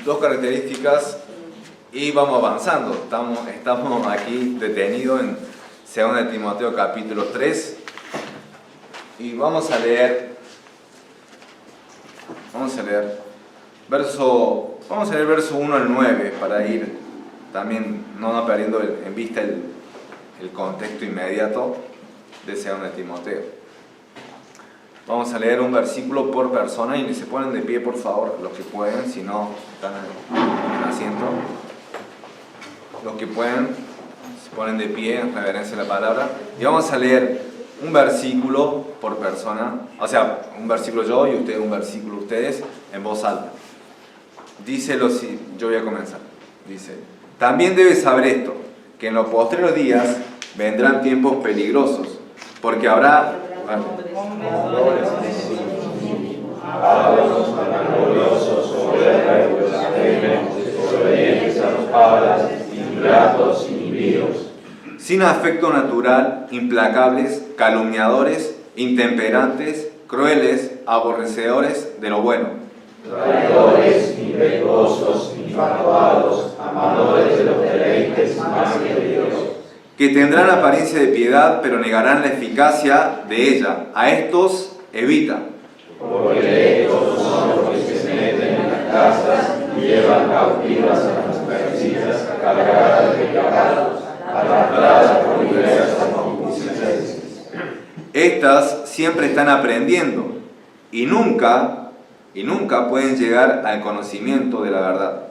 dos características y vamos avanzando. Estamos aquí detenidos en 2 Timoteo capítulo 3 y vamos a leer verso 1 al 9 para ir también no perdiendo en vista el contexto inmediato de 2 Timoteo. Vamos a leer un versículo por persona y se ponen de pie, por favor, los que pueden, si no están en el asiento. Los que pueden, se ponen de pie en reverencia a la palabra. Y vamos a leer un versículo por persona, o sea, un versículo yo y ustedes un versículo ustedes en voz alta. Yo voy a comenzar. Dice: también debes saber esto, que en los postreros días vendrán tiempos peligrosos, porque habrá vanagloriosos, soberbios, desobedientes a los padres, ingratos, impíos, sin afecto natural, implacables, calumniadores, intemperantes, crueles, aborrecedores de lo bueno, traidores, impetuosos, infatuados, amadores de los deleites más que de Dios, que tendrán apariencia de piedad, pero negarán la eficacia de ella. A estos evita. porque estos son los que se meten en las casas y llevan cautivas a las mujercitas cargadas de pecados, arrastradas por diversas concupiscencias. Estas siempre están aprendiendo y nunca pueden llegar al conocimiento de la verdad.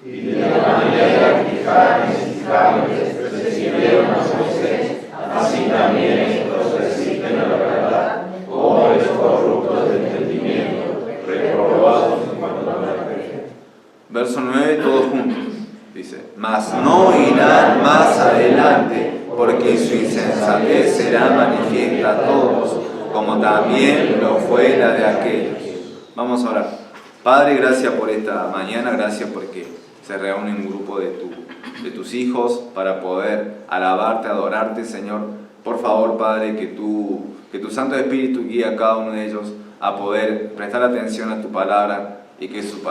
Y de la manera que Janes recibieron a Moisés, así también estos reciben a la verdad, hombres corruptos de entendimiento, reprobados en cuanto a la fe. Verso 9, todos juntos. Dice: mas no irán más adelante, porque en su insensatez será manifiesta a todos, como también lo fue la de aquellos. Vamos a orar. Padre, gracias por esta mañana, gracias porque se reúne un grupo de tus hijos para poder alabarte, adorarte, Señor. Por favor, Padre, que tu Santo Espíritu guíe a cada uno de ellos a poder prestar atención a tu palabra y que tu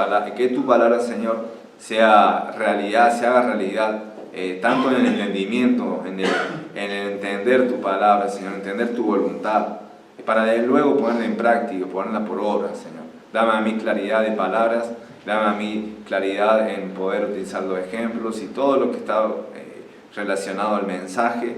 palabra, Señor, sea realidad, se haga realidad, tanto en el entendimiento, en el entender tu palabra, Señor, entender tu voluntad, para luego ponerla en práctica, ponerla por obra, Señor. Dame a mí claridad de palabras, dame a mí claridad en poder utilizar los ejemplos y todo lo que está relacionado al mensaje.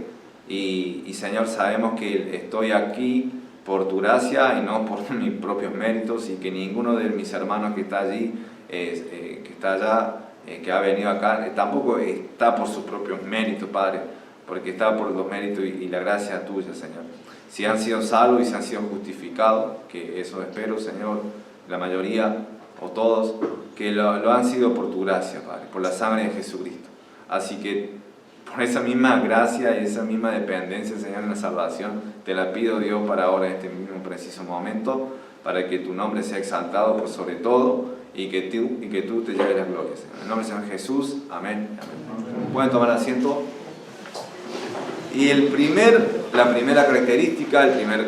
Y Señor, sabemos que estoy aquí por tu gracia y no por mis propios méritos, y que ninguno de mis hermanos que está allí, que está allá, que ha venido acá, tampoco está por sus propios méritos, Padre, porque está por los méritos y la gracia tuya, Señor. Si han sido salvos y se han sido justificados, que eso espero, Señor, la mayoría o todos, que lo han sido por tu gracia, Padre, por la sangre de Jesucristo. Así que por esa misma gracia y esa misma dependencia, Señor, en la salvación, te la pido, Dios, para ahora, en este mismo preciso momento, para que tu nombre sea exaltado por sobre todo y que tú te lleves la gloria, Señor. En el nombre del Señor Jesús, amén. Amén. Pueden tomar asiento. Y la primera característica, primera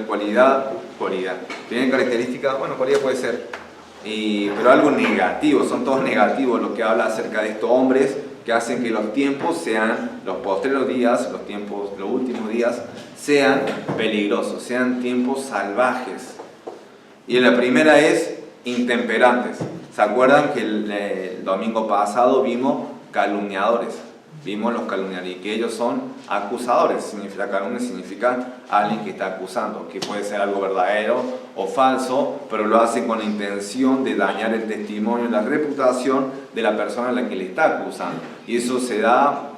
característica, cualidad puede ser, pero algo negativo, son todos negativos lo que habla acerca de estos hombres que hacen que los tiempos sean, los postreros días, los últimos días, sean peligrosos, sean tiempos salvajes. Y la primera es intemperantes. ¿Se acuerdan que el domingo pasado vimos calumniadores? Vimos los calumniadores, y que ellos son acusadores. La calumnia significa alguien que está acusando, que puede ser algo verdadero o falso, pero lo hace con la intención de dañar el testimonio, la reputación de la persona a la que le está acusando. Y eso se da,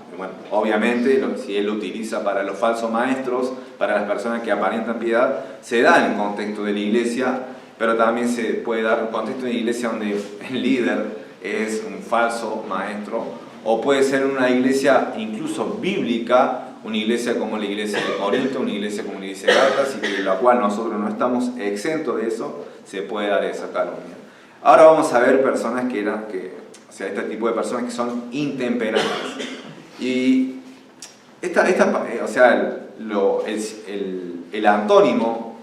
obviamente, si él lo utiliza para los falsos maestros, para las personas que aparentan piedad, se da en el contexto de la iglesia, pero también se puede dar en un contexto de la iglesia donde el líder es un falso maestro. O puede ser una iglesia incluso bíblica, una iglesia como la iglesia de Corinto, una iglesia como la iglesia de Gálatas, y de la cual nosotros no estamos exentos de eso, se puede dar esa calumnia. Ahora vamos a ver personas este tipo de personas que son intemperantes. Y el antónimo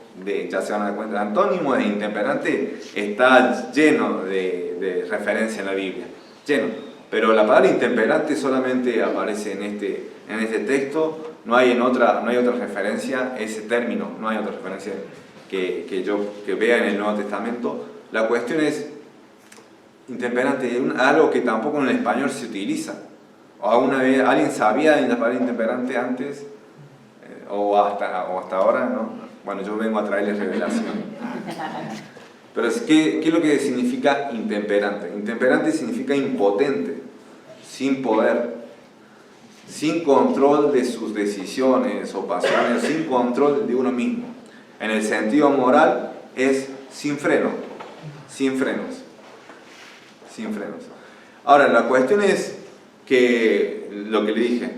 ya se van a dar cuenta, el antónimo de intemperante está lleno de referencia en la Biblia. lleno. Pero la palabra intemperante solamente aparece en este texto, no hay otra referencia, ese término, no hay otra referencia que vea en el Nuevo Testamento. La cuestión es, intemperante, algo que tampoco en el español se utiliza. ¿O alguna vez alguien sabía de la palabra intemperante antes? O hasta ahora, ¿no? Bueno, yo vengo a traerles revelación. Pero ¿qué es lo que significa intemperante? Intemperante significa impotente, sin poder, sin control de sus decisiones o pasiones, sin control de uno mismo. En el sentido moral es sin freno, sin frenos. Sin frenos. Ahora, la cuestión es que, lo que le dije,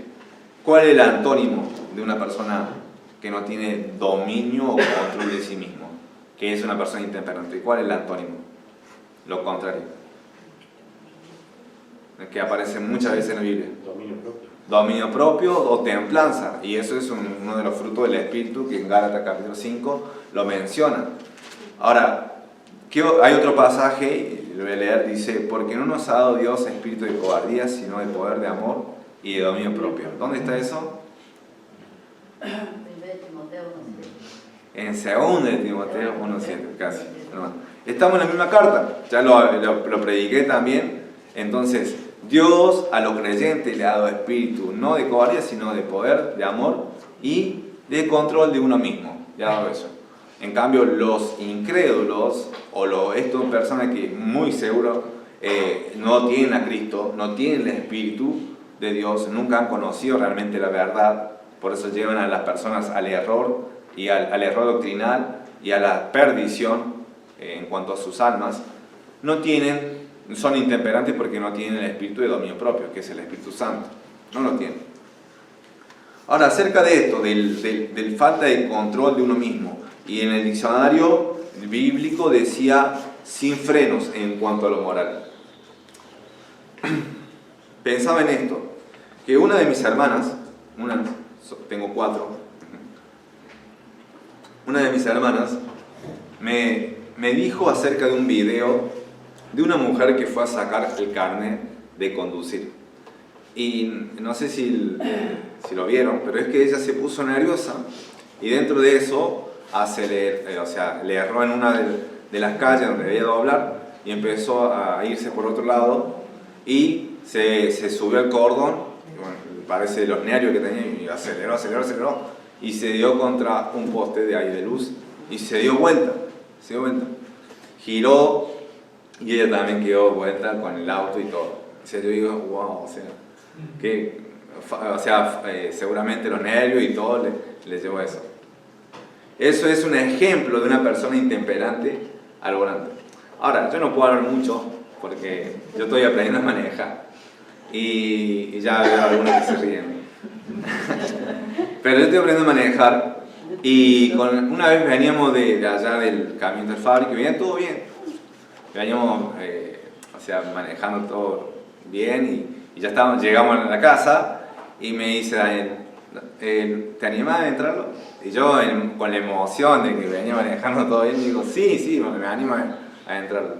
¿cuál es el antónimo de una persona que no tiene dominio o control de sí mismo? Que es una persona intemperante. ¿Cuál es el antónimo? Lo contrario. El que aparece muchas veces en la Biblia. Dominio propio. Dominio propio o templanza. Y eso es uno de los frutos del Espíritu que en Gálatas capítulo 5 lo menciona. Ahora, hay otro pasaje, lo voy a leer, dice: porque no nos ha dado Dios espíritu de cobardía, sino de poder, de amor y de dominio propio. ¿Dónde está eso? En 2 de Timoteo 1:7, casi. Estamos en la misma carta, ya lo prediqué también. Entonces, Dios a los creyentes le ha dado espíritu, no de cobardía, sino de poder, de amor y de control de uno mismo. Le ha dado eso. En cambio, los incrédulos, o estas personas que muy seguro no tienen a Cristo, no tienen el Espíritu de Dios, nunca han conocido realmente la verdad, por eso llevan a las personas al error, y al error doctrinal y a la perdición en cuanto a sus almas, son intemperantes porque no tienen el espíritu de dominio propio, que es el Espíritu Santo. No lo tienen. Ahora, acerca de esto, del falta de control de uno mismo, y en el diccionario bíblico decía sin frenos en cuanto a lo moral. Pensaba en esto, que una de mis hermanas, tengo 4, una de mis hermanas me dijo acerca de un video de una mujer que fue a sacar el carnet de conducir. Y no sé si lo vieron, pero es que ella se puso nerviosa y dentro de eso le erró en una de las calles donde debía doblar y empezó a irse por otro lado y se subió al cordón, y bueno, parece los nervios que tenía, y aceleró y se dio contra un poste de ahí de luz y se dio vuelta, giró y ella también quedó vuelta con el auto y todo. O sea, yo digo, wow, seguramente los nervios y todo le llevó a eso. Eso es un ejemplo de una persona intemperante al volante. Ahora, yo no puedo hablar mucho porque yo estoy aprendiendo a manejar y ya veo algunos que se ríen. Pero yo estoy aprendiendo a manejar y una vez veníamos de allá del camión del fábrica y venía todo bien. Veníamos manejando todo bien y ya llegamos a la casa y me dice Daniel, ¿te animás a entrarlo? Y yo con la emoción de que venía manejando todo bien, digo, sí, me animo a entrarlo.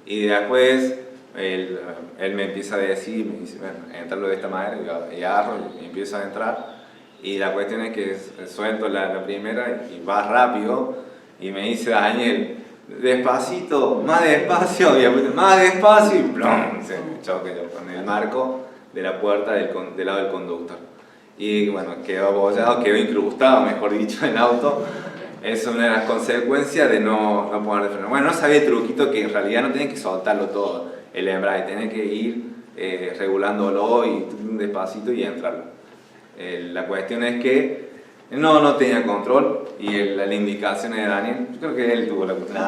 Y después él me empieza a decir, me dice, bueno, entrarlo de esta manera, y agarro y empiezo a entrar. Y la cuestión es que suelto la primera y va rápido y me dice Daniel, despacito, más despacio, y después más despacio y ¡plum! Se me choque con el marco de la puerta del lado del conductor. Y bueno, quedó abollado, quedó incrustado, mejor dicho, el auto. Es una de las consecuencias de no poner de freno. Bueno, no sabía el truquito que en realidad no tenés que soltarlo todo, el embrague, tenés que ir regulándolo y despacito y entrarlo. La cuestión es que no tenía control y las indicaciones de Daniel, yo creo que él tuvo la cuestión.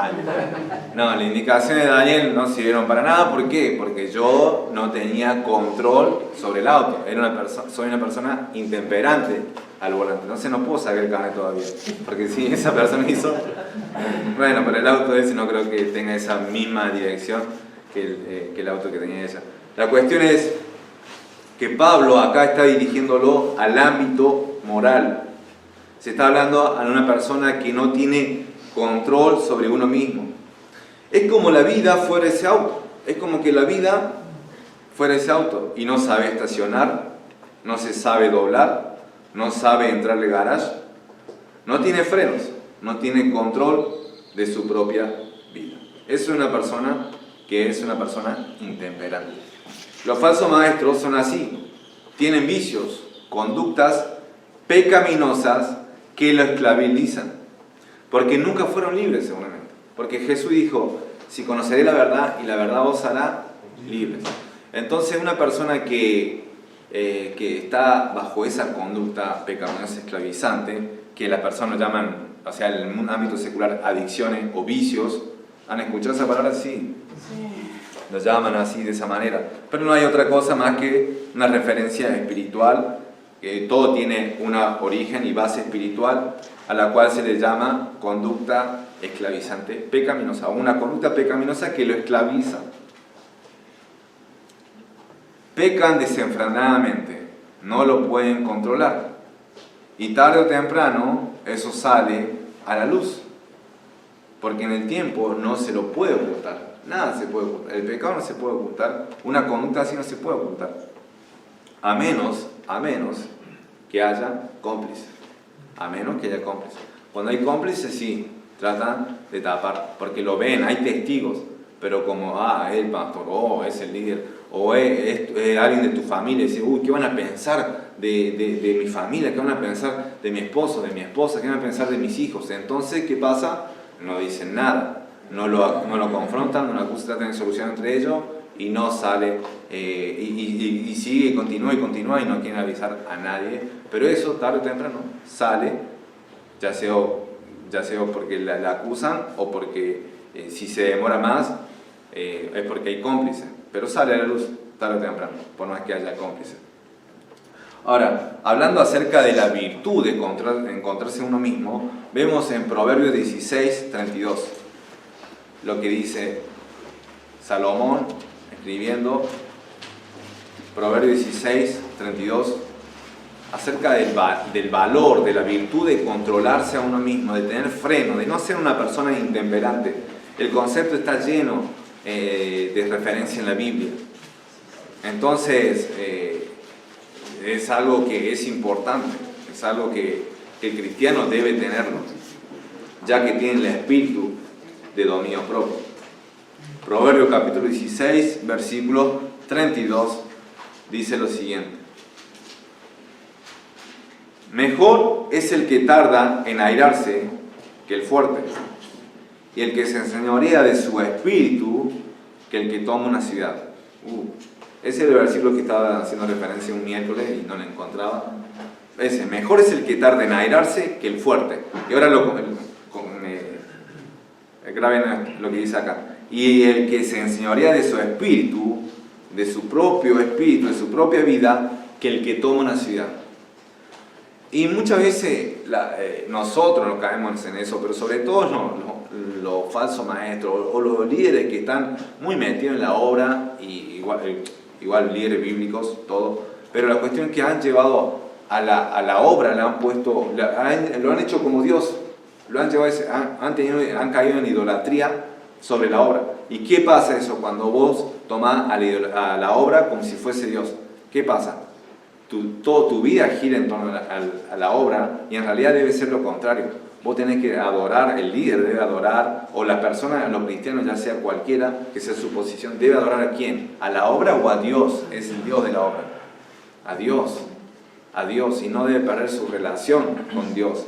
No, las indicaciones de Daniel no sirvieron para nada. ¿Por qué? Porque yo no tenía control sobre el auto. Soy una persona intemperante al volante, entonces no puedo sacar el carnet todavía. Porque si esa persona hizo... Bueno, pero el auto ese no creo que tenga esa misma dirección que el auto que tenía ella. La cuestión es que Pablo acá está dirigiéndolo al ámbito moral. Se está hablando a una persona que no tiene control sobre uno mismo. Es como la vida fuera ese auto. Es como que la vida fuera ese auto y no sabe estacionar, no se sabe doblar, no sabe entrarle garage, no tiene frenos, no tiene control de su propia vida. Es una persona que es una persona intemperante. Los falsos maestros son así, tienen vicios, conductas pecaminosas que lo esclavizan, porque nunca fueron libres seguramente. Porque Jesús dijo, si conoceré la verdad y la verdad os hará libres. Entonces una persona que está bajo esa conducta pecaminosa esclavizante, que las personas llaman, o sea, en un ámbito secular, adicciones o vicios, ¿han escuchado esa palabra? Sí. Lo llaman así, de esa manera. Pero no hay otra cosa más que una referencia espiritual, que todo tiene un origen y base espiritual, a la cual se le llama conducta esclavizante pecaminosa, o una conducta pecaminosa que lo esclaviza. Pecan desenfrenadamente, no lo pueden controlar, y tarde o temprano eso sale a la luz, porque en el tiempo no se lo puede ocultar, nada se puede ocultar, el pecado no se puede ocultar, una conducta así no se puede ocultar, a menos que haya cómplices, Cuando hay cómplices sí, tratan de tapar, porque lo ven, hay testigos, pero como, es el pastor, es el líder, o es alguien de tu familia, y dice, ¿qué van a pensar de mi familia? ¿Qué van a pensar de mi esposo, de mi esposa? ¿Qué van a pensar de mis hijos? Entonces, ¿qué pasa? No dicen nada, no lo confrontan, no lo acusan, tratan de solucionar entre ellos, y no sale, y sigue, y continúa, y no quieren avisar a nadie, pero eso tarde o temprano sale, ya sea porque la acusan, o porque si se demora más, es porque hay cómplices, pero sale a la luz tarde o temprano, por más que haya cómplices. Ahora, hablando acerca de la virtud de encontrarse uno mismo, vemos en Proverbios 16, 32, lo que dice Salomón, escribiendo, Proverbios 16, 32, acerca del valor, de la virtud de controlarse a uno mismo, de tener freno, de no ser una persona intemperante. El concepto está lleno de referencia en la Biblia. Entonces, es algo que es importante, es algo que el cristiano debe tenerlo, ya que tiene el espíritu de dominio propio. Proverbios capítulo 16, versículo 32, dice lo siguiente: mejor es el que tarda en airarse que el fuerte, y el que se enseñorea de su espíritu que el que toma una ciudad. Ese es el versículo que estaba haciendo referencia un miércoles y no lo encontraba. Mejor es el que tarda en airarse que el fuerte. Y ahora graben lo que dice acá. Y el que se enseñorea de su espíritu, de su propio espíritu, de su propia vida, que el que toma una ciudad. Y muchas veces nosotros nos caemos en eso, pero sobre todo los falsos maestros o los líderes que están muy metidos en la obra, y igual líderes bíblicos, todo, pero la cuestión es que han llevado a la obra, le han puesto, lo han hecho como Dios, lo han llevado, han caído en idolatría sobre la obra. ¿Y qué pasa eso cuando vos tomás a la obra como si fuese Dios? ¿Qué pasa? Toda tu vida gira en torno a la obra, y en realidad debe ser lo contrario. Vos tenés que adorar, el líder debe adorar, o la persona, los cristianos, ya sea cualquiera que sea su posición, debe adorar ¿a quién? ¿A la obra o a Dios? Es el Dios de la obra. A Dios, y no debe perder su relación con Dios.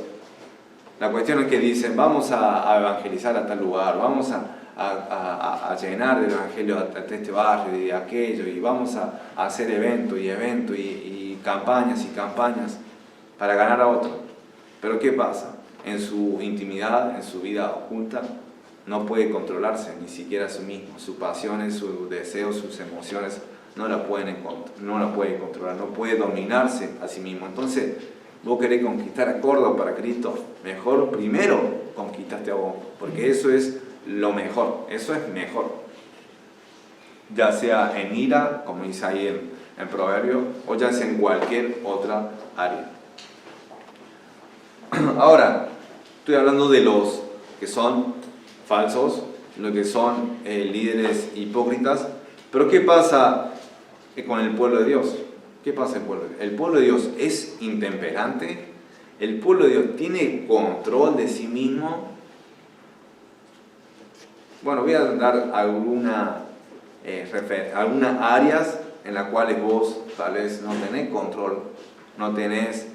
La cuestión es que dicen, vamos a evangelizar a tal lugar, vamos a llenar de evangelio a este barrio y aquello, y vamos a hacer eventos y campañas para ganar a otro. Pero ¿qué pasa? En su intimidad, en su vida oculta, no puede controlarse, ni siquiera a sí mismo. Sus pasiones, sus deseos, sus emociones no la puede controlar, no puede dominarse a sí mismo. Entonces, vos querés conquistar a Córdoba para Cristo, mejor primero conquistaste a vos, porque eso es lo mejor, eso es mejor. Ya sea en ira, como dice ahí en Proverbio, o ya sea en cualquier otra área. Ahora, estoy hablando de los que son falsos, los que son líderes hipócritas, pero ¿qué pasa con el pueblo de Dios. ¿Qué pasa el pueblo de Dios? El pueblo de Dios es intemperante, el pueblo de Dios tiene control de sí mismo. Bueno, voy a dar algunas áreas en las cuales vos tal vez no tenés control, no tenés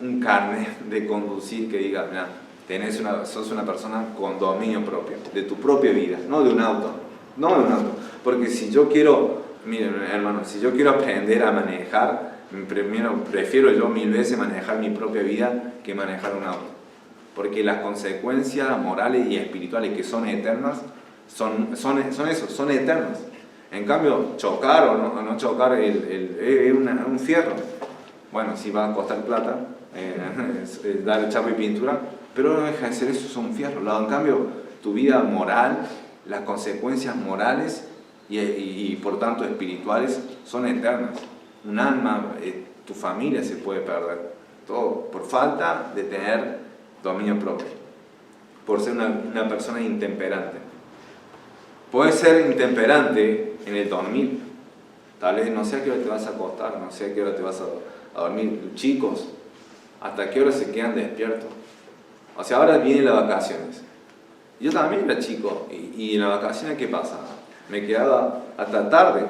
un carnet de conducir que diga, mira, sos una persona con dominio propio, de tu propia vida, no de un auto. Porque si yo quiero, miren hermano, si yo quiero aprender a manejar, prefiero yo 1000 veces manejar mi propia vida que manejar un auto. Porque las consecuencias morales y espirituales que son eternas, son eternas. En cambio, chocar o no chocar es un fierro. Bueno, sí va a costar plata, dar chapa y pintura, pero no deja de ser eso, es un fierro. En cambio, tu vida moral, las consecuencias morales y por tanto espirituales son eternas. Un alma, tu familia se puede perder, todo por falta de tener dominio propio, por ser una persona intemperante. Puedes ser intemperante en el dormir. Tal vez no sé a qué hora te vas a acostar, no sé a qué hora te vas a dormir. Chicos, ¿hasta qué hora se quedan despiertos? O sea, ahora vienen las vacaciones. Yo también era chico y en las vacaciones, ¿qué pasa? Me quedaba hasta tarde.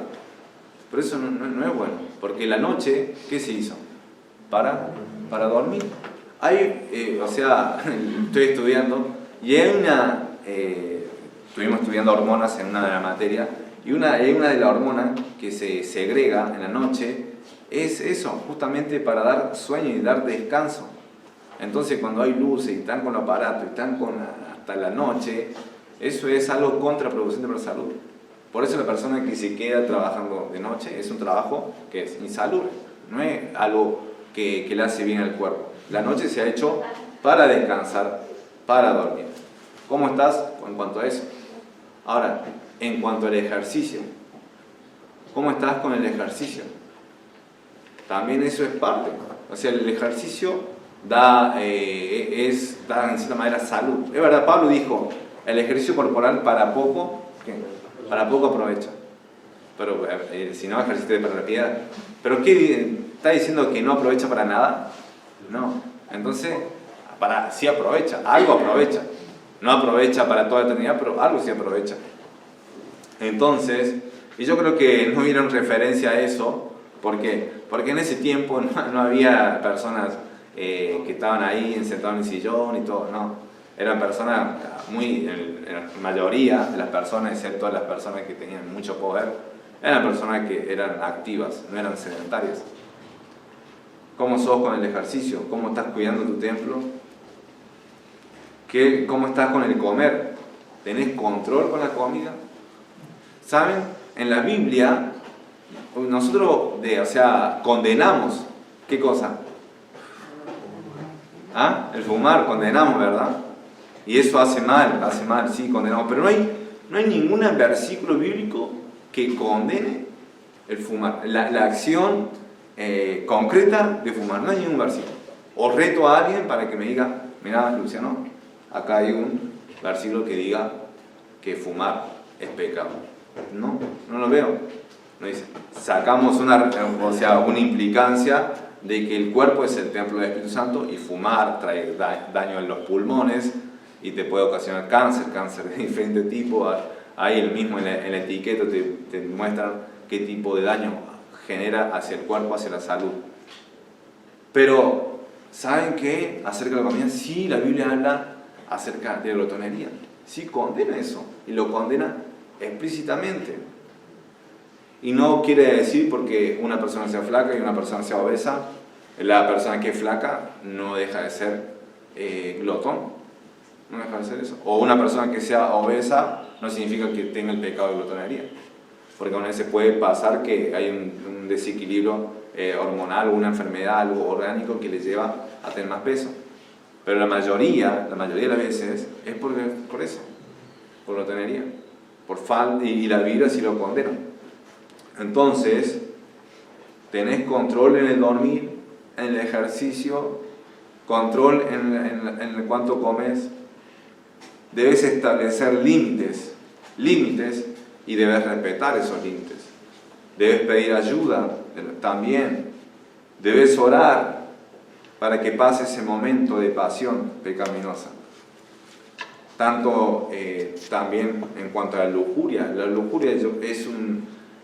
Pero eso no es bueno, porque la noche, ¿qué se hizo? Para dormir. Estoy estudiando y estuvimos estudiando hormonas en una de las materias, y una de las hormonas que se segrega en la noche es eso, justamente para dar sueño y dar descanso. Entonces cuando hay luces y están con el aparato y están hasta la noche, eso es algo contraproducente para la salud. Por eso la persona que se queda trabajando de noche es un trabajo que es insalubre, no es algo que le hace bien al cuerpo. La noche se ha hecho para descansar, para dormir. ¿Cómo estás en cuanto a eso? Ahora, en cuanto al ejercicio, ¿cómo estás con el ejercicio? También eso es parte. O sea, el ejercicio da en cierta manera salud. Es verdad, Pablo dijo, el ejercicio corporal para poco aprovecha. Pero si no, ejercicio para la piedad. ¿Pero qué está diciendo que no aprovecha para nada? No. Entonces, sí aprovecha, algo aprovecha. No aprovecha para toda la eternidad, pero algo sí aprovecha. Entonces, y yo creo que no hubieron referencia a eso, porque en ese tiempo no había personas que estaban ahí sentados en el sillón y todo, no. Eran personas en la mayoría de las personas, excepto las personas que tenían mucho poder, eran personas que eran activas, no eran sedentarias. ¿Cómo sos con el ejercicio? ¿Cómo estás cuidando tu templo? ¿Cómo estás con el comer? ¿Tenés control con la comida? ¿Saben? En la Biblia, nosotros condenamos. ¿Qué cosa? El fumar, condenamos, ¿verdad? Y eso hace mal, sí, condenamos. Pero no hay ningún versículo bíblico que condene el fumar. La acción concreta de fumar, no hay ningún versículo. O reto a alguien para que me diga, mira, Luciano, acá hay un versículo que diga que fumar es pecado. No lo veo. No dice, sacamos una implicancia de que el cuerpo es el templo del Espíritu Santo y fumar trae daño en los pulmones y te puede ocasionar cáncer de diferente tipo. Ahí mismo en la etiqueta te muestran qué tipo de daño genera hacia el cuerpo, hacia la salud. Pero, ¿saben qué? Acerca de la comida, sí, la Biblia habla acerca de glotonería. Sí, condena eso, y lo condena explícitamente. Y no quiere decir porque una persona sea flaca y una persona sea obesa, la persona que es flaca no deja de ser glotón. No deja de ser eso. O una persona que sea obesa no significa que tenga el pecado de glotonería. Porque con eso puede pasar que hay un desequilibrio hormonal o una enfermedad, algo orgánico que le lleva a tener más peso. Pero la mayoría de las veces es por eso, por glotonería, por falta, y la Biblia sí lo condena. Entonces, tenés control en el dormir, en el ejercicio, control en cuánto comes. Debes establecer límites y debes respetar esos límites. Debes pedir ayuda también. Debes orar para que pase ese momento de pasión pecaminosa. Tanto también en cuanto a la lujuria. La lujuria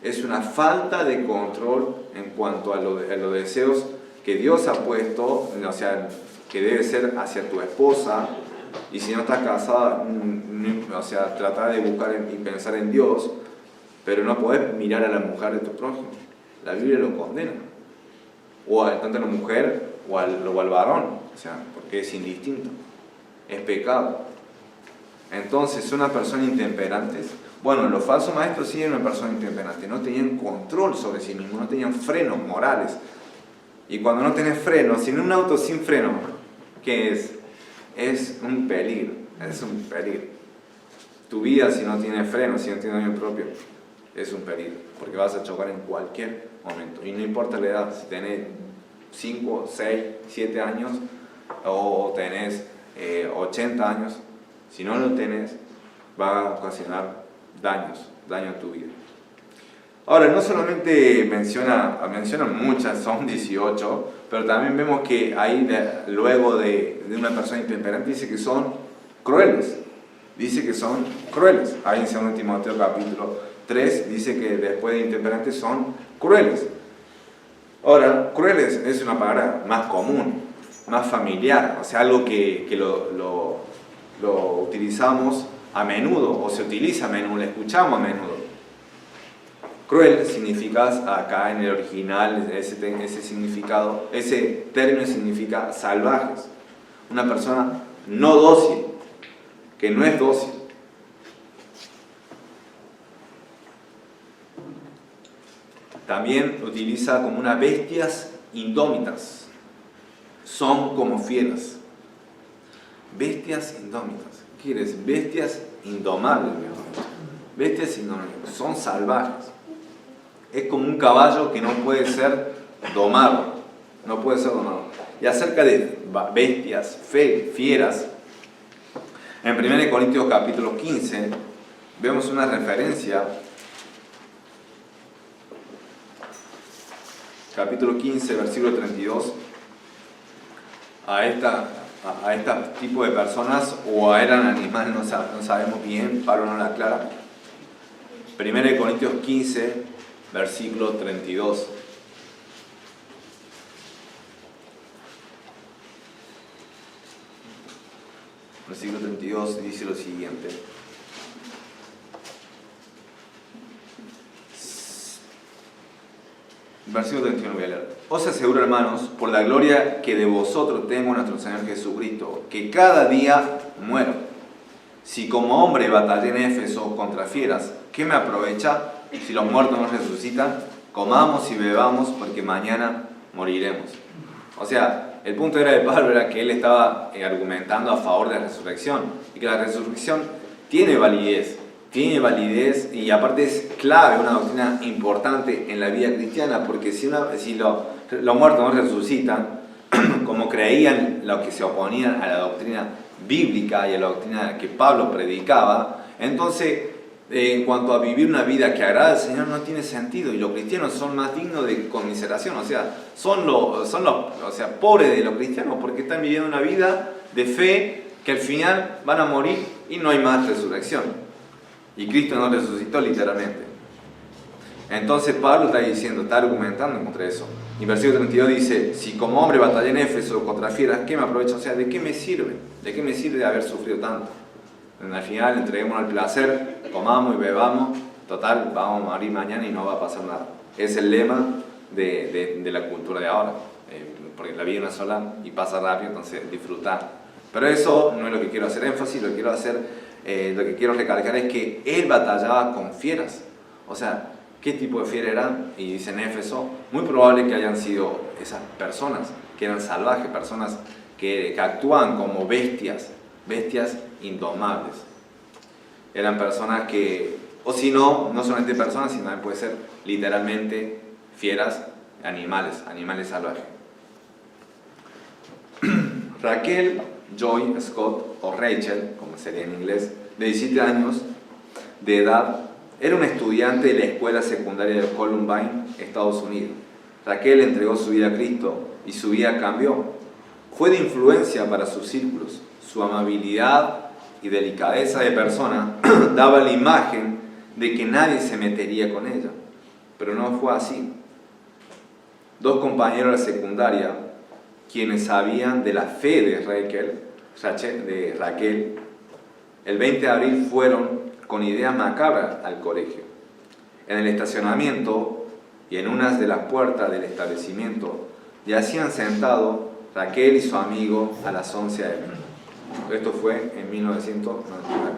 es una falta de control en cuanto a los deseos que Dios ha puesto, o sea, que debe ser hacia tu esposa. Y si no estás casada, o sea, tratar de buscar y pensar en Dios, pero no podés mirar a la mujer de tu prójimo. La Biblia lo condena. O tanto a la mujer o al varón, o sea, porque es indistinto. Es pecado. Entonces, una persona intemperante. Bueno, los falsos maestros sí eran una persona intemperante. No tenían control sobre sí mismos, no tenían frenos morales. Y cuando no tenés frenos, sin un auto sin freno, ¿qué es? Es un peligro, es un peligro. Tu vida, si no tiene freno, si no tiene dominio propio, es un peligro, porque vas a chocar en cualquier momento. Y no importa la edad, si tenés 5, 6, 7 años o tenés 80 años, si no lo tenés, va a ocasionar daño a tu vida. Ahora, no solamente menciona muchas, son 18, pero también vemos que ahí luego de una persona intemperante dice que son crueles. Dice que son crueles. Ahí en 2 Timoteo capítulo 3 dice que después de intemperantes son crueles. Ahora, crueles es una palabra más común, más familiar, o sea, algo que lo utilizamos a menudo, o se utiliza a menudo, lo escuchamos a menudo. Cruel significa, acá en el original, ese significado, ese término significa salvajes. Una persona no dócil, que no es dócil. También utiliza como unas bestias indómitas. Son como fieras. Bestias indómitas. ¿Qué quieres? Bestias indomables. Bestias indomables. Son salvajes. Es como un caballo que no puede ser domado. No puede ser domado. Y acerca de bestias, fieras, en 1 Corintios capítulo 15 vemos una referencia. Capítulo 15, versículo 32. A este tipo de personas, o eran animales, no sabemos bien, Pablo no la aclara. 1 Corintios 15, versículo 32. Versículo 32 dice lo siguiente. Versículo 31 voy a leer. Os aseguro, hermanos, por la gloria que de vosotros tengo nuestro Señor Jesucristo, que cada día muero. Si como hombre batallé en Éfeso contra fieras, ¿qué me aprovecha? Si los muertos no resucitan, comamos y bebamos, porque mañana moriremos. O sea, el punto de Pablo era que él estaba argumentando a favor de la resurrección, y que la resurrección tiene validez, y aparte es clave, una doctrina importante en la vida cristiana, porque si los muertos no resucitan, como creían los que se oponían a la doctrina bíblica y a la doctrina que Pablo predicaba, entonces en cuanto a vivir una vida que agrada al Señor no tiene sentido, y los cristianos son más dignos de conmiseración, o sea, son los pobres de los cristianos, porque están viviendo una vida de fe que al final van a morir y no hay más resurrección. Y Cristo no resucitó literalmente. Entonces Pablo está argumentando contra eso. Y versículo 32 dice: si como hombre batallé en Éfeso contra fieras, ¿qué me aprovecho? O sea, ¿de qué me sirve? ¿De qué me sirve de haber sufrido tanto? Al final entreguemos al placer, comamos y bebamos, total, vamos a morir mañana y no va a pasar nada. Es el lema de la cultura de ahora, porque la vida es una sola y pasa rápido, entonces disfrutar. Pero eso no es lo que quiero hacer énfasis, lo que quiero recalcar es que él batallaba con fieras. O sea, ¿qué tipo de fiera eran? Y dice en Éfeso, muy probable que hayan sido esas personas que eran salvajes, personas que actúan como bestias indomables. Eran personas que, o si no solamente personas, sino también puede ser literalmente fieras, animales salvajes. Raquel Joy Scott, o Rachel, como sería en inglés, de 17 años de edad, Era un estudiante de la escuela secundaria de Columbine, Estados Unidos. Raquel entregó su vida a Cristo y su vida cambió. Fue de influencia para sus círculos. Su amabilidad y delicadeza de persona daba la imagen de que nadie se metería con ella. Pero no fue así. Dos compañeros de la secundaria, quienes sabían de la fe de Raquel, el 20 de abril fueron con ideas macabras al colegio. En el estacionamiento y en una de las puertas del establecimiento yacían sentados Raquel y su amigo a las 11 a.m. Esto fue en 1999.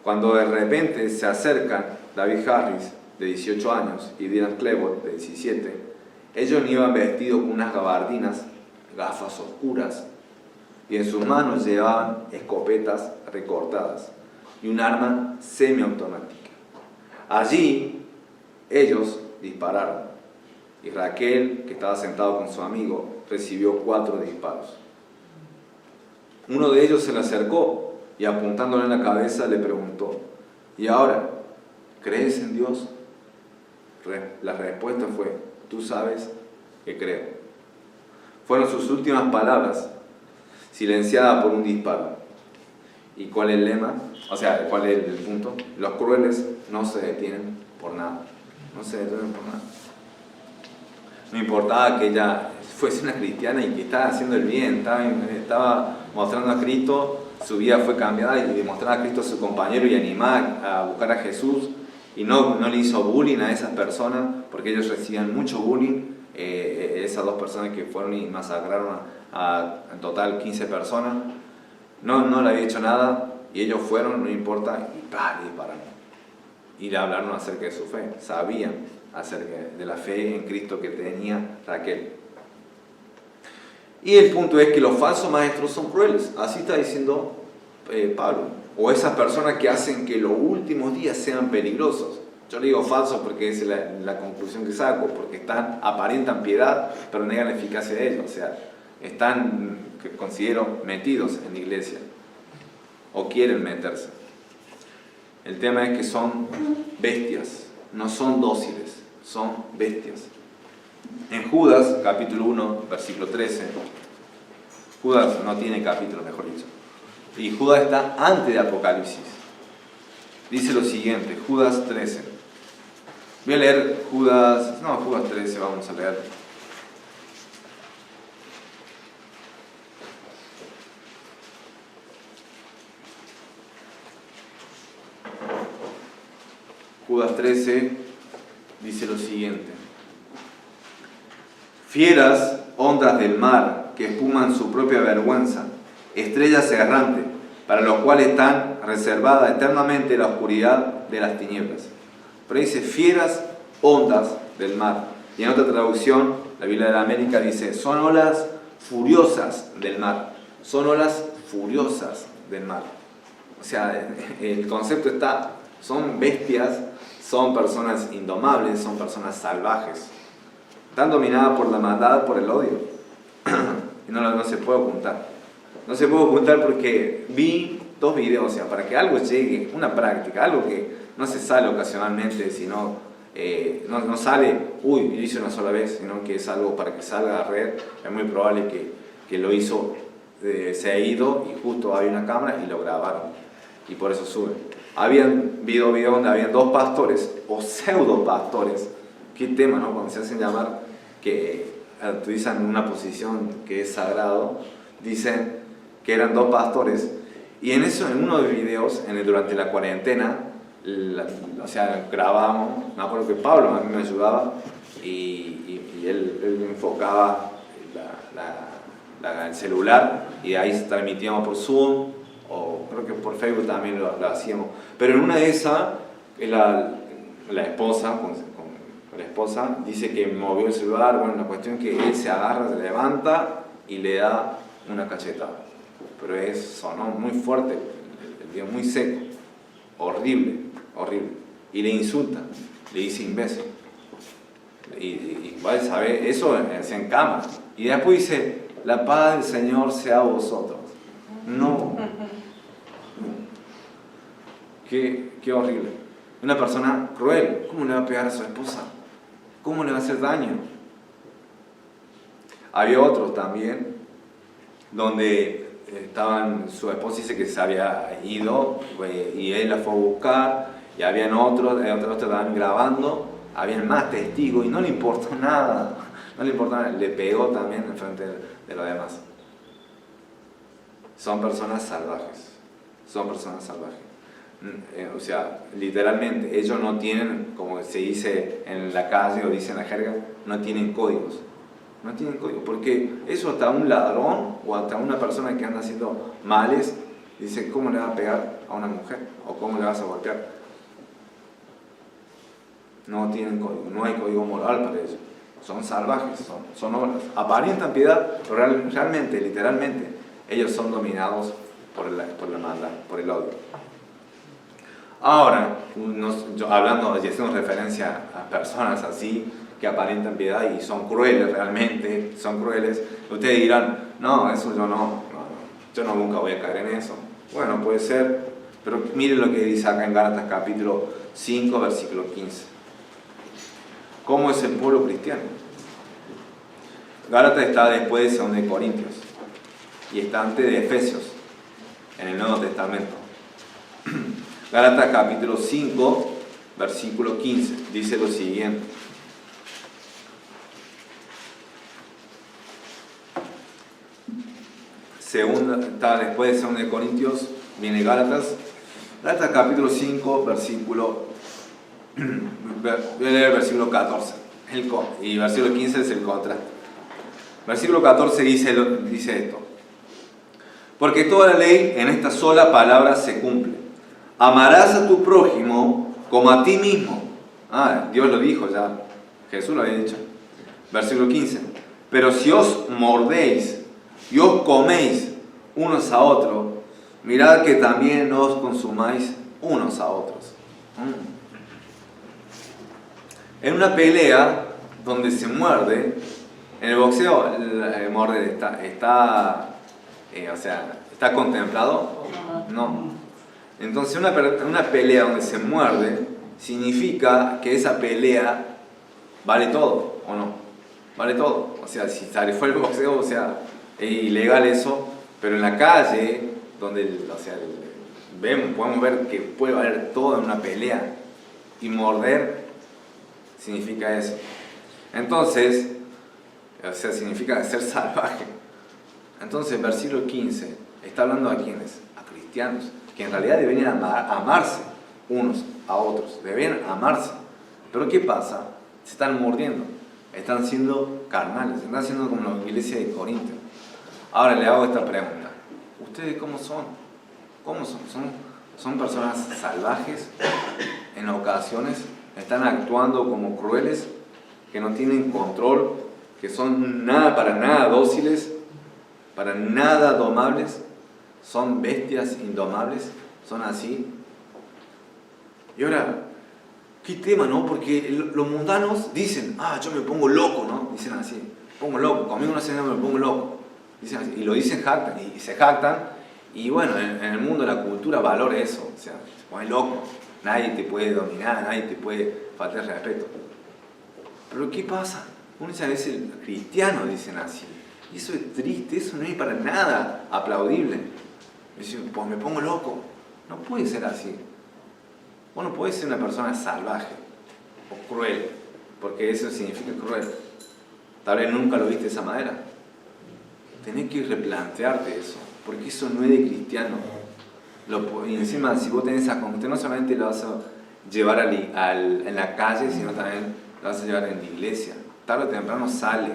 Cuando de repente se acercan David Harris, de 18 años, y Dylan Klebold, de 17, ellos iban vestidos con unas gabardinas, gafas oscuras, y en sus manos llevaban escopetas recortadas y un arma semiautomática. Allí ellos dispararon y Raquel, que estaba sentado con su amigo, recibió 4 disparos. Uno de ellos se le acercó y apuntándole en la cabeza le preguntó: ¿y ahora crees en Dios? La respuesta fue: tú sabes que creo. Fueron sus últimas palabras, silenciadas por un disparo. ¿Y cuál es el lema? O sea, ¿cuál es el punto? Los crueles no se detienen por nada. No se detienen por nada. No importaba que ella fuese una cristiana y que estaba haciendo el bien, estaba mostrando a Cristo, su vida fue cambiada y mostraba a Cristo a su compañero y animaba a buscar a Jesús. Y no le hizo bullying a esas personas, porque ellos recibían mucho bullying. Esas 2 personas que fueron y masacraron en total 15 personas, no le había hecho nada, y ellos fueron, no importa, y dispararon. Y le hablaron acerca de su fe, sabían acerca de la fe en Cristo que tenía Raquel. Y el punto es que los falsos maestros son crueles, así está diciendo Pablo. O esas personas que hacen que los últimos días sean peligrosos. Yo le digo falsos porque es la conclusión que saco, porque aparentan piedad, pero negan la eficacia de ellos. O sea, están, que considero, metidos en la iglesia, o quieren meterse. El tema es que son bestias, no son dóciles, son bestias. En Judas, capítulo 1, versículo 13, Judas no tiene capítulo, mejor dicho, y Judas está antes de Apocalipsis. Dice lo siguiente, Judas 13. Voy a leer Judas 13, vamos a leer. Judas 13 dice lo siguiente: fieras ondas del mar que espuman su propia vergüenza, estrellas errantes, para los cuales están reservada eternamente la oscuridad de las tinieblas. Pero dice fieras ondas del mar. Y en otra traducción, la Biblia de la América dice: son olas furiosas del mar. Son olas furiosas del mar. O sea, el concepto está, son bestias, son personas indomables, son personas salvajes. Están dominadas por la maldad, por el odio. Y no se puede ocultar. No se puede ocultar porque vi 2 videos, o sea, para que algo llegue, una práctica, algo que no se sale ocasionalmente, sino no sale, lo hice una sola vez, sino que es algo para que salga a red. Es muy probable que lo hizo, se ha ido y justo había una cámara y lo grabaron. Y por eso suben. Habían video donde habían 2 pastores o pseudo pastores. Qué tema, ¿no? Cuando se hacen llamar, que utilizan una posición que es sagrado, dicen que eran 2 pastores. Y en uno de los videos, durante la cuarentena, grabábamos. Me acuerdo que Pablo a mí me ayudaba y él enfocaba el celular y ahí transmitíamos por Zoom, o creo que por Facebook también lo hacíamos. Pero en una de esas, la esposa dice que movió el celular. Bueno, la cuestión es que él se agarra, se levanta y le da una cachetada. Pero sonó muy fuerte, el video muy seco, horrible. Y le insulta, le dice imbécil. Y igual, ¿sabe? Eso en cama. Y después dice: la paz del Señor sea a vosotros. No. Qué horrible. Una persona cruel, ¿cómo le va a pegar a su esposa? ¿Cómo le va a hacer daño? Había otros también, donde su esposa dice que se había ido y él la fue a buscar, y habían otros estaban grabando, habían más testigos y no le importó nada, le pegó también en frente de los demás. Son personas salvajes. O sea, literalmente, ellos no tienen, como se dice en la calle o dice en la jerga, no tienen códigos. No tienen código, porque eso hasta un ladrón o hasta una persona que anda haciendo males, dice, ¿cómo le va a pegar a una mujer? ¿O cómo le vas a golpear? No tienen código, no hay código moral para ellos. Son salvajes, son obras. Aparentan piedad, pero realmente, literalmente, ellos son dominados por la maldad, por el odio. Ahora, hablando y haciendo referencia a personas así, que aparentan piedad y son crueles realmente, son crueles, ustedes dirán, no, eso yo nunca voy a caer en eso. Bueno, puede ser, pero miren lo que dice acá en Gálatas capítulo 5, versículo 15. ¿Cómo es el pueblo cristiano? Gálatas está después de 2 Corintios y está antes de Efesios, en el Nuevo Testamento. Gálatas capítulo 5, versículo 15, dice lo siguiente. Está después de 2 Corintios, viene Gálatas capítulo 5, versículo 14, y versículo 15 es el contraste. Versículo 14 dice esto: porque toda la ley en esta sola palabra se cumple: amarás a tu prójimo como a ti mismo. Dios lo dijo ya, Jesús lo había dicho. Versículo 15: pero si os mordéis y os coméis unos a otros, mirad que también no os consumáis unos a otros. En una pelea donde se muerde, en el boxeo el morder está contemplado, no. Entonces una pelea donde se muerde significa que esa pelea vale todo, ¿o no? Vale todo. O sea, si sale fue el boxeo, o sea, es ilegal eso, pero en la calle, donde podemos ver que puede valer todo en una pelea, y morder significa eso. Entonces, significa ser salvaje. Entonces, versículo 15 está hablando a quiénes, a cristianos, que en realidad deberían amarse unos a otros, deberían amarse. Pero ¿qué pasa? Se están mordiendo, están siendo carnales, están siendo como la iglesia de Corinto. Ahora le hago esta pregunta: ¿ustedes cómo son? ¿Cómo son? ¿Son personas salvajes en ocasiones? ¿Están actuando como crueles, que no tienen control, que son para nada dóciles, para nada domables? ¿Son bestias indomables? ¿Son así? Y ahora, ¿qué tema, no? Porque los mundanos dicen, yo me pongo loco, ¿no? Dicen así, pongo loco, conmigo una cena me pongo loco. Dicen así, y lo dicen, jactan, y se jactan, y bueno, en el mundo de la cultura valora eso, o sea, se pone loco, nadie te puede dominar, nadie te puede faltar respeto. Pero ¿qué pasa? Muchas veces los cristianos dicen así, y eso es triste, eso no es para nada aplaudible. Dicen, pues me pongo loco. No puede ser así. Vos no podés ser una persona salvaje o cruel, porque eso significa cruel. Tal vez nunca lo viste de esa manera. Tenés que replantearte eso, porque eso no es de cristiano. Y encima, si vos tenés esa conducta, no solamente lo vas a llevar en la calle, sino también lo vas a llevar en la iglesia. Tarde o temprano sale.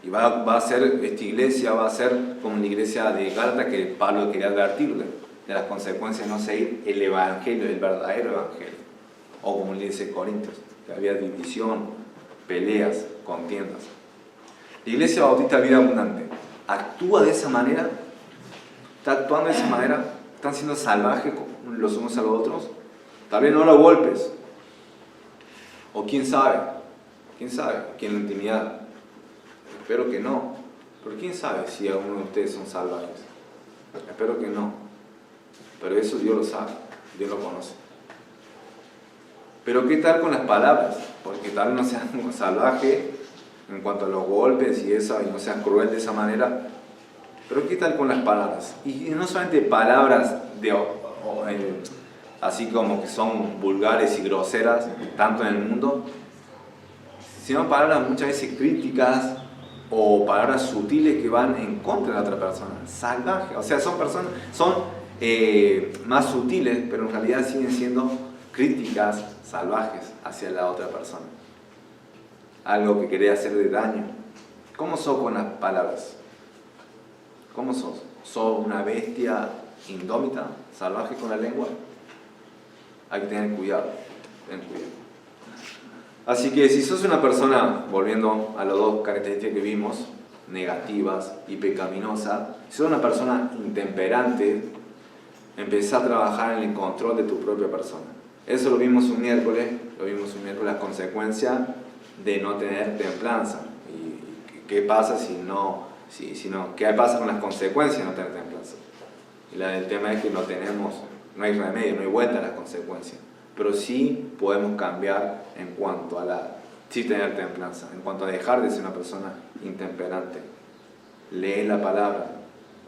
Y va a ser, esta iglesia va a ser como la iglesia de Gálatas, que Pablo quería advertirle de las consecuencias de no seguir el evangelio, el verdadero evangelio. O como le dice Corintios, que había división, peleas, contiendas. La Iglesia Bautista Vida Abundante actúa de esa manera, está actuando de esa manera, están siendo salvajes los unos a los otros. Tal vez no los golpes, o quién sabe, que en la intimidad. Espero que no, pero quién sabe si alguno de ustedes son salvajes. Espero que no, pero eso Dios lo sabe, Dios lo conoce. Pero ¿qué tal con las palabras? Porque tal vez no seas salvaje en cuanto a los golpes y eso, y no seas cruel de esa manera. Pero ¿qué tal con las palabras? Y no solamente palabras así como que son vulgares y groseras, tanto en el mundo, sino palabras muchas veces críticas o palabras sutiles que van en contra de la otra persona, salvajes. O sea, son personas, son más sutiles, pero en realidad siguen siendo críticas salvajes hacia la otra persona. Algo que quiere hacerle daño. ¿Cómo sos con las palabras? ¿Cómo sos? ¿Sos una bestia indómita, salvaje con la lengua? Hay que tener cuidado, Así que si sos una persona, volviendo a las dos características que vimos, negativas y pecaminosas, si sos una persona intemperante, empezá a trabajar en el control de tu propia persona. Eso lo vimos un miércoles, las consecuencias de no tener templanza. ¿Y qué pasa qué pasa con las consecuencias de no tener templanza? Y el tema es que no hay remedio, no hay vuelta a las consecuencias. Pero sí podemos cambiar en cuanto a sí tener templanza, en cuanto a dejar de ser una persona intemperante. Lee la palabra,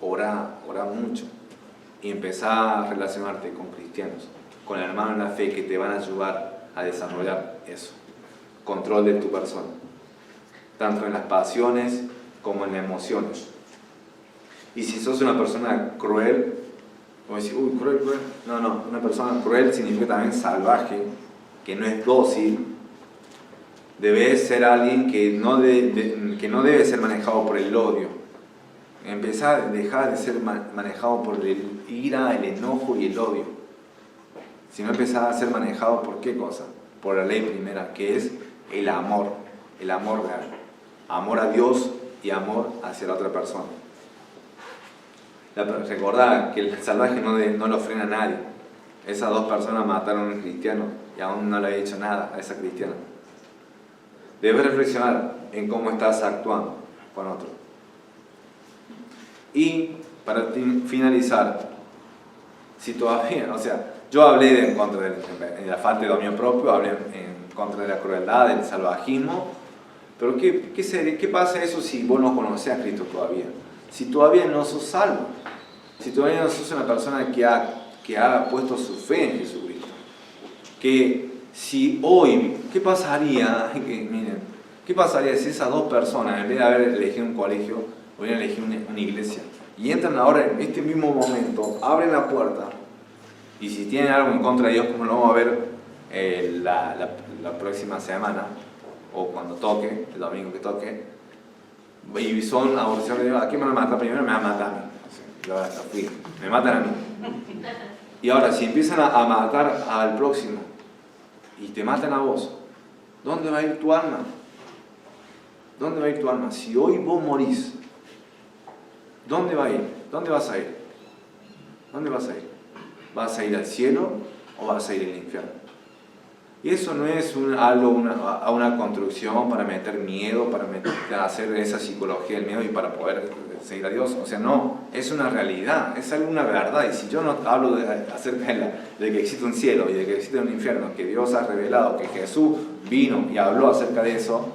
ora mucho y empezá a relacionarte con cristianos, con hermanos en la fe que te van a ayudar a desarrollar eso. Control de tu persona, tanto en las pasiones como en las emociones. Y si sos una persona cruel, o decir, cruel. No, una persona cruel significa también salvaje, que no es dócil. Debe ser alguien que no debe ser manejado por el odio. Dejar de ser manejado por el ira, el enojo y el odio. Sino empezar a ser manejado por ¿qué cosa? Por la ley primera, que es el amor real. Amor a Dios y amor hacia la otra persona. Recordá que el salvaje no lo frena a nadie. Esas dos personas mataron a un cristiano y aún no le había hecho nada a esa cristiana. Debes reflexionar en cómo estás actuando con otro. Y para finalizar, si todavía, yo hablé en contra de la falta de dominio propio, hablé en contra de la crueldad, del salvajismo, pero ¿qué pasa eso si vos no conocés a Cristo todavía? Si todavía no sos salvo, si todavía no sos una persona que ha puesto su fe en Jesucristo, que si hoy, ¿qué pasaría si esas dos personas, en vez de haber elegido un colegio, hubieran elegido una iglesia, y entran ahora en este mismo momento, abren la puerta, y si tienen algo en contra de Dios, como lo vamos a ver la próxima semana, o cuando toque, el domingo que toque, y son aborciones de Dios, ¿a quién me van a matar primero? Me van a matar a mí. Me matan a mí. Y ahora, si empiezan a matar al próximo y te matan a vos, ¿dónde va a ir tu alma? ¿Dónde va a ir tu alma? Si hoy vos morís, ¿dónde va a ir? ¿Dónde vas a ir? ¿Dónde vas a ir? ¿Vas a ir al cielo o vas a ir al infierno? Y eso no es una construcción para meter miedo, para hacer esa psicología del miedo y para poder seguir a Dios. No, es una realidad, es una verdad. Y si yo no hablo acerca de que existe un cielo y de que existe un infierno, que Dios ha revelado, que Jesús vino y habló acerca de eso,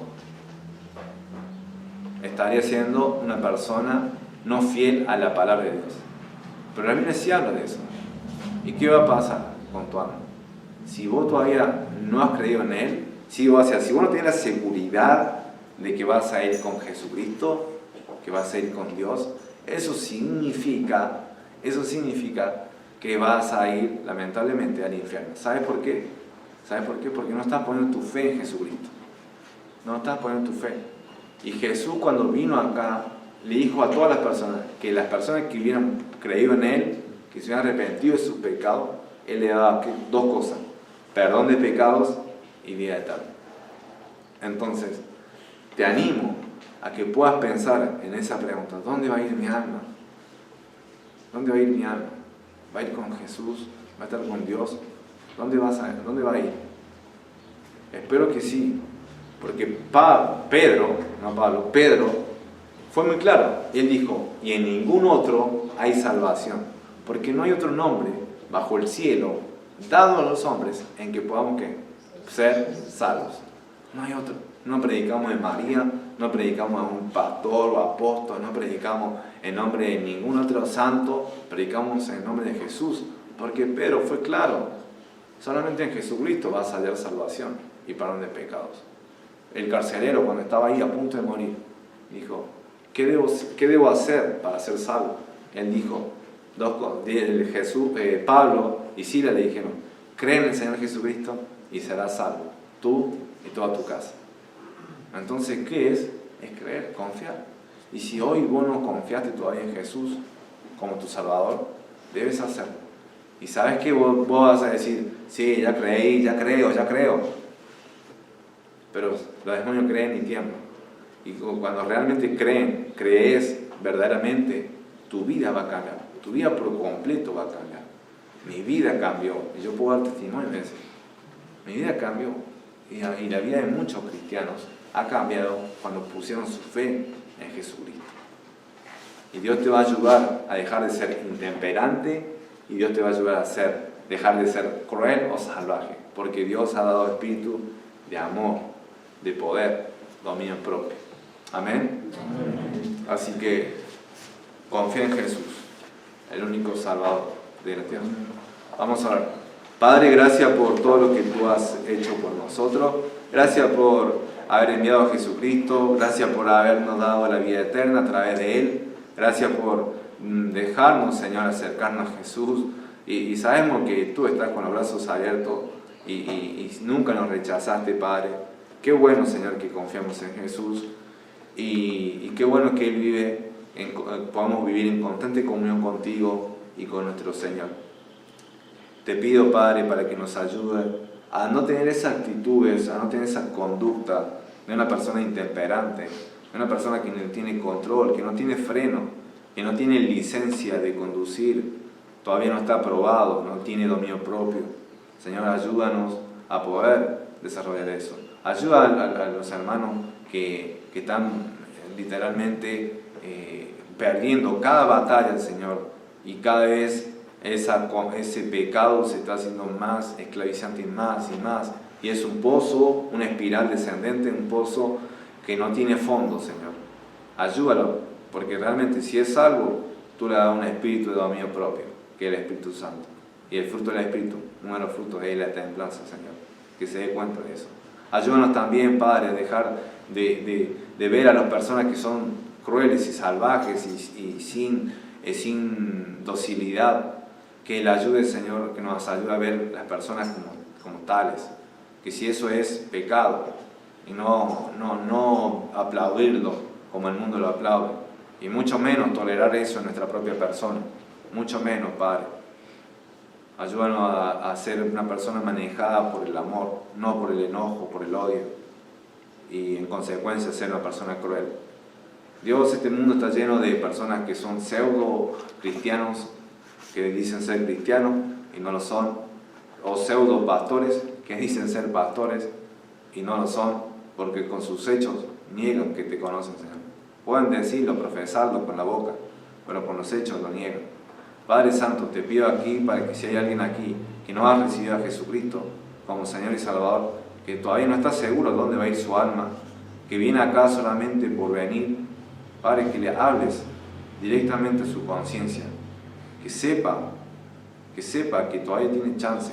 estaría siendo una persona no fiel a la palabra de Dios. Pero la Biblia sí habla de eso. ¿Y qué va a pasar con tu alma? Si vos todavía no has creído en Él, si vos no tienes la seguridad de que vas a ir con Jesucristo, que vas a ir con Dios, eso significa que vas a ir lamentablemente al infierno. ¿Sabes por qué? Porque no estás poniendo tu fe en Jesucristo. No estás poniendo tu fe. Y Jesús, cuando vino acá, le dijo a todas las personas que las personas que hubieran creído en Él, que se hubieran arrepentido de sus pecados, Él le daba dos cosas: perdón de pecados y vida eterna. Entonces, te animo a que puedas pensar en esa pregunta: ¿dónde va a ir mi alma? ¿Dónde va a ir mi alma? ¿Va a ir con Jesús? ¿Va a estar con Dios? ¿Dónde va a ir? Espero que sí, porque Pedro fue muy claro. Él dijo: y en ningún otro hay salvación, porque no hay otro nombre bajo el cielo dado a los hombres en que podamos ser salvos. No hay otro. No predicamos en María, no predicamos a un pastor o apóstol, no predicamos en nombre de ningún otro santo, predicamos en nombre de Jesús. Porque Pedro fue claro, solamente en Jesucristo va a hallar salvación y perdón de pecados. El carcelero, cuando estaba ahí a punto de morir, dijo, ¿qué debo hacer para ser salvo? Él dijo, Pablo y Silas le dijeron, cree en el Señor Jesucristo y serás salvo, tú y toda tu casa. Entonces, ¿qué es? Es creer, confiar. Y si hoy vos no confiaste todavía en Jesús como tu Salvador, debes hacerlo. Y sabes que vos vas a decir, sí, ya creí, ya creo. Pero los demonios creen y tiemblan. Y cuando realmente crees verdaderamente, tu vida va a cambiar. Tu vida por completo va a cambiar. Mi vida cambió. Y yo puedo dar testimonio de eso. Mi vida cambió. Y la vida de muchos cristianos ha cambiado cuando pusieron su fe en Jesucristo. Y Dios te va a ayudar a dejar de ser intemperante y Dios te va a ayudar a dejar de ser cruel o salvaje. Porque Dios ha dado espíritu de amor, de poder, dominio propio. Amén. Así que confía en Jesús, el único Salvador de la tierra. Vamos a orar. Padre, gracias por todo lo que tú has hecho por nosotros. Gracias por haber enviado a Jesucristo. Gracias por habernos dado la vida eterna a través de Él. Gracias por dejarnos, Señor, acercarnos a Jesús. Y sabemos que tú estás con los brazos abiertos y nunca nos rechazaste, Padre. Qué bueno, Señor, que confiamos en Jesús. Y qué bueno que Él podamos vivir en constante comunión contigo y con nuestro Señor. Te pido, Padre, para que nos ayude a no tener esas actitudes, a no tener esa conducta de una persona intemperante, de una persona que no tiene control, que no tiene freno, que no tiene licencia de conducir, todavía no está aprobado, no tiene dominio propio. Señor, ayúdanos a poder desarrollar eso. Ayuda a los hermanos que están literalmente perdiendo cada batalla, Señor, y cada vez ese pecado se está haciendo más esclavizante y más, y es un pozo, una espiral descendente, un pozo que no tiene fondo, Señor. Ayúdalo, porque realmente si es salvo, tú le das un espíritu de dominio propio, que es el Espíritu Santo, y el fruto del Espíritu, uno de los frutos es la templanza, Señor, que se dé cuenta de eso. Ayúdanos también, Padre, a dejar de ver a las personas que son crueles y salvajes y sin docilidad. Que Él ayude, Señor, que nos ayude a ver las personas como tales. Que si eso es pecado, y no aplaudirlo como el mundo lo aplaude. Y mucho menos tolerar eso en nuestra propia persona. Mucho menos, Padre. Ayúdanos a ser una persona manejada por el amor, no por el enojo, por el odio. Y en consecuencia ser una persona cruel. Dios, este mundo está lleno de personas que son pseudo cristianos, que dicen ser cristianos y no lo son, o pseudo pastores que dicen ser pastores y no lo son, porque con sus hechos niegan que te conocen, Señor. Pueden decirlo, profesarlo con la boca, pero con los hechos lo niegan. Padre Santo, te pido aquí para que si hay alguien aquí que no ha recibido a Jesucristo como Señor y Salvador, que todavía no está seguro dónde va a ir su alma, que viene acá solamente por venir, Padre, que le hables directamente a su conciencia, que sepa que todavía tiene chance,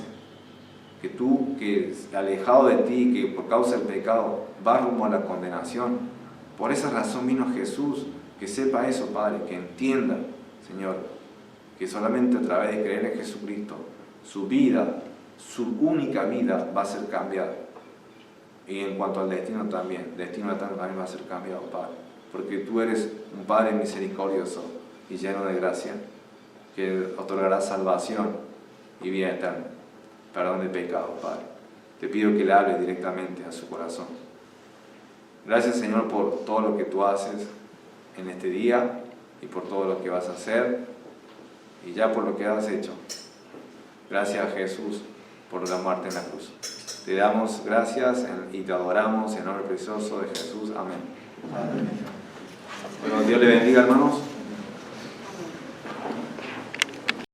que tú, que alejado de ti, que por causa del pecado va rumbo a la condenación. Por esa razón vino Jesús, que sepa eso, Padre, que entienda, Señor, que solamente a través de creer en Jesucristo, su vida, su única vida va a ser cambiada. Y en cuanto al destino también va a ser cambiado, Padre, porque tú eres un Padre misericordioso y lleno de gracia, que otorgará salvación y vida eterna, perdón de pecados, Padre. Te pido que le hables directamente a su corazón. Gracias, Señor, por todo lo que tú haces en este día y por todo lo que vas a hacer y ya por lo que has hecho. Gracias, Jesús, por la muerte en la cruz. Te damos gracias y te adoramos en el nombre precioso de Jesús. Amén. Bueno, Dios le bendiga, hermanos.